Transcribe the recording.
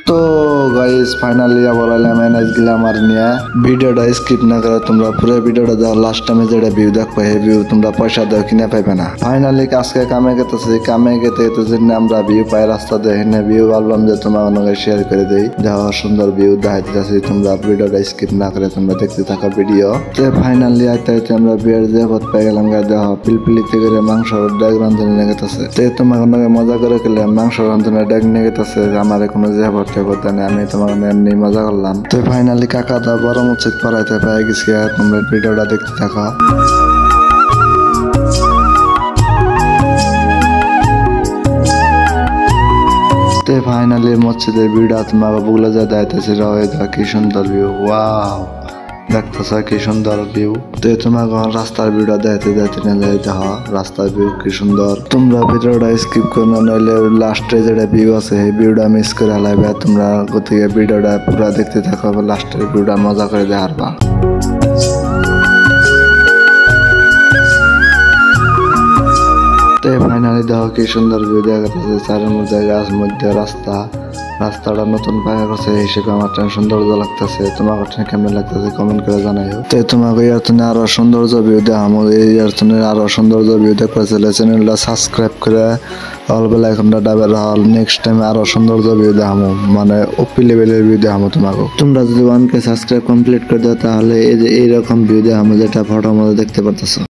তো guys finally আবার এলাম এনএস গ্ল্যামার নিয়ে। ভিডিওটা স্কিপ না করে তোমরা পুরো ভিডিওটা দাও। লাস্ট টাইমে যেটা ভিউ দেখবে এই ভিউ তোমরা পয়সা দাও কিনে পাইবে না। ফাইনালি আজকে কামে গেতেছি, কামে গেতে জন্য আমরা ভিউ পাই রাস্তা দেখে ভিউ ভাবলাম যে তোমার অনেকে শেয়ার করে দেই। দেখো সুন্দর ভিউ দেখাইতেছি, তোমরা ভিডিওটা স্কিপ না করে তোমরা দেখতে থাকো ভিডিও। তো ফাইনালি আইতে আইতে আমরা বিয়ের যে পথ পেয়ে গেলাম। দেখো পিলপিলিতে করে মাংস ডেক রান্ধনে নিয়ে গেতেছে। তো তোমার অনেকে মজা করে খেলে মাংস রান্ধনে ডেক নিয়ে গেতেছে। আমার কোনো যে করতে নেই, আমি তোমার এমনি মজা করলাম। তো ফাইনালি কাকা দা বড় মসজিদ পড়াইতে পেয়ে গেছি। তোমরা ভিডিওটা দেখতে থাকো। তো ফাইনালি মসজিদের ভিউটা তোমাকে বলে যা দেখাইতেছি। কি সুন্দর ভিউ, ওয়াও দেখতেছ কি সুন্দর ভিউ। তো তোমাকে রাস্তার ভিউটা দেখতে দেখতে না যাইতে হয়। রাস্তার ভিউ কি সুন্দর। তোমরা ভিডিওটা স্কিপ করে না, নইলে লাস্টে যেটা ভিউ আছে সেই ভিউটা মিস করে হালাইবে। তোমরা গতিকে ভিডিওটা পুরো দেখতে থাকো, লাস্টের ভিউটা মজা করে দেখারবা। তো ফাইনালি দেখো কি সুন্দর ভিউ দেখা যাচ্ছে। চারের মধ্যে গাছ, মধ্যে রাস্তাটা নতুন পাকা করছে হিসেবে আমার সৌন্দর্য লাগতেছে। তোমার কেমন লাগতেছে কমেন্ট করে জানাইও। তো তোমাকে ইয়ারতনে আরো সৌন্দর্য ভিউ দেখামো। এই ইয়ারতনে আরো সৌন্দর্য ভিউ দেখতে চাইলে চ্যানেলটা সাবস্ক্রাইব করে অলবেলা এখনটা ডাবের হল। নেক্সট টাইম আরো সৌন্দর্য ভিউ দেখামো, মানে ওপি লেভেলের ভিউ দেখামো তোমাকে। তোমরা যদি 1K সাবস্ক্রাইব কমপ্লিট করে দাও তাহলে এই যে এইরকম ভিউ দেখামো, যেটা ফটোর মধ্যে দেখতে পারতেছো।